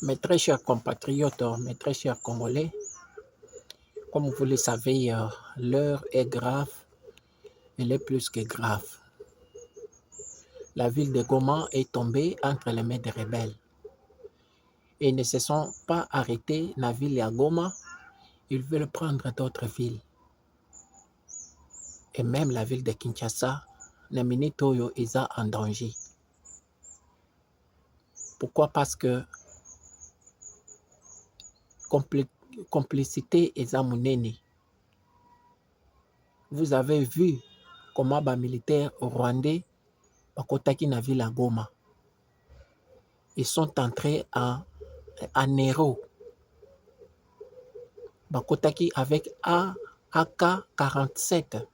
Mes très chers compatriotes, mes très chers Congolais, comme vous le savez, l'heure est grave, elle est plus que grave. La ville de Goma est tombée entre les mains des rebelles. Et ils ne se sont pas arrêtés dans la ville de Goma, ils veulent prendre d'autres villes. Et même la ville de Kinshasa, la minute Oyo est en danger. Pourquoi? Parce que complicité est à monene. Vous avez vu comment les militaires rwandais bakotaki na ville à Goma. Ils sont entrés en héros. Bakotaki avec AK-47.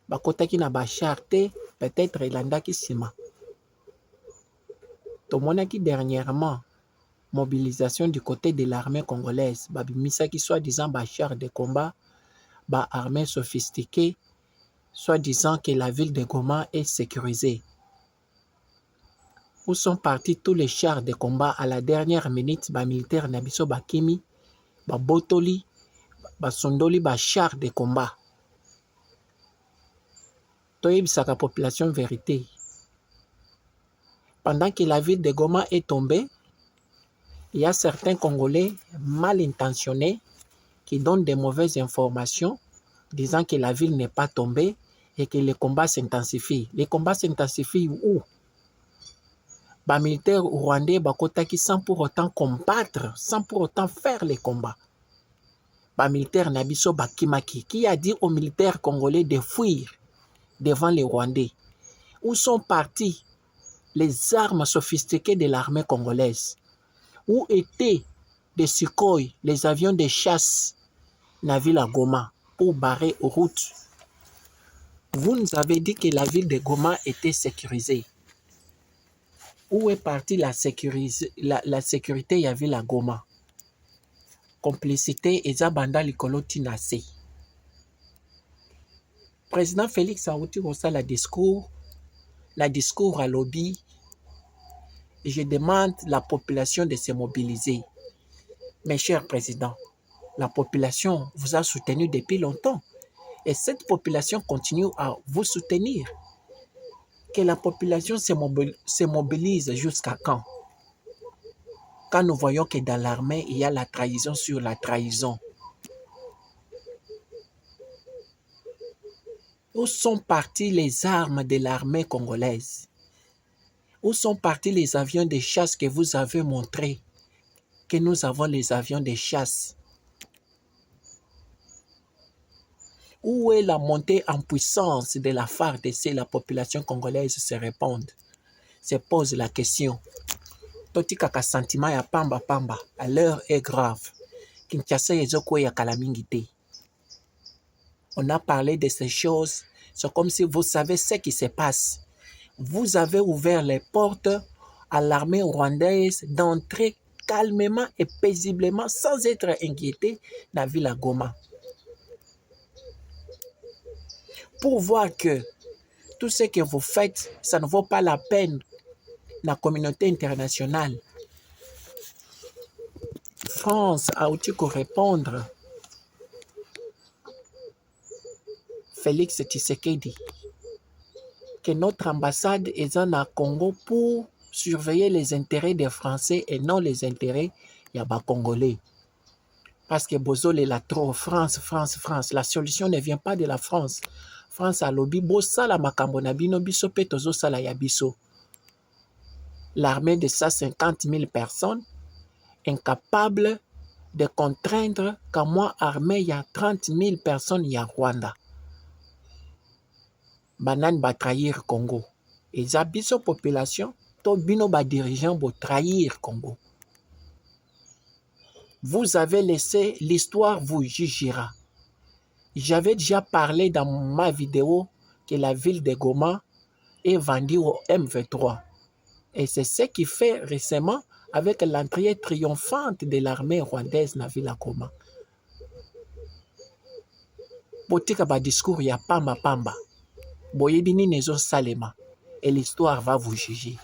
Bakotaki na bacharte, peut-être ilandaki sima. Tomonaki dernièrement mobilisation du côté de l'armée congolaise. Babimisaki soi-disant bachar de combat, armée sophistiquée, soi-disant que la ville de Goma est sécurisée. Où sont partis tous les chars de combat à la dernière minute? Militaire Nabiso Bakimi, Botoli, Sondoli, chars de combat. Toyebisaka population vérité. Pendant que la ville de Goma est tombée, il y a certains Congolais mal intentionnés qui donnent des mauvaises informations disant que la ville n'est pas tombée et que les combats s'intensifient. Les combats s'intensifient où? Les militaires rwandais bakotaki sans pour autant combattre, sans pour autant faire les combats. Les militaires Nabiso Bakimaki, qui a dit aux militaires congolais de fuir devant les Rwandais. Où sont parties les armes sophistiquées de l'armée congolaise? Où étaient des Sukhoi, les avions de chasse, na ville à Goma, pour barrer aux routes? Vous nous avez dit que la ville de Goma était sécurisée. Où est partie la sécurité ya ville à Goma? Complicité et Zabanda Likolo Tinase. Président Félix Aouti Rossa la discours à lobby. Je demande à la population de se mobiliser. Mes chers présidents, la population vous a soutenu depuis longtemps. Et cette population continue à vous soutenir. Que la population se mobilise jusqu'à quand? Quand nous voyons que dans l'armée, il y a la trahison sur la trahison. Où sont parties les armes de l'armée congolaise? Où sont partis les avions de chasse que vous avez montrés? Que nous avons les avions de chasse. Où est la montée en puissance de la FARDC? La population congolaise se pose la question. Totikaka sentiment ya pamba pamba. À l'heure est grave. Kinshasa ezoko ya kalamingite. On a parlé de ces choses. C'est comme si vous savez ce qui se passe. Vous avez ouvert les portes à l'armée rwandaise d'entrer calmement et paisiblement sans être inquiété dans la ville à Goma. Pour voir que tout ce que vous faites, ça ne vaut pas la peine. La communauté internationale. France a aussi qu'à répondre. Félix Tshisekedi. Que notre ambassade est en Congo pour surveiller les intérêts des Français et non les intérêts des Congolais. Parce que Bozol est là trop. France. La solution ne vient pas de la France. France a lobby. Bosala makambo na bino biso pe tozo sala ya biso. L'armée de 150 000 personnes, incapable de contraindre qu'à moi armée, il y a 30 000 personnes, il y a Rwanda. Banan va trahir Congo. Et Zabiso population, to bino ba dirigeant va trahir Congo. Vous avez laissé, l'histoire vous jugera. J'avais déjà parlé dans ma vidéo que la ville de Goma est vendue au M23. Et c'est ce qui fait récemment avec l'entrée triomphante de l'armée rwandaise dans la ville à Goma. Botika ba discours ya pamba. Boyebini nezo salema. Et l'histoire va vous juger.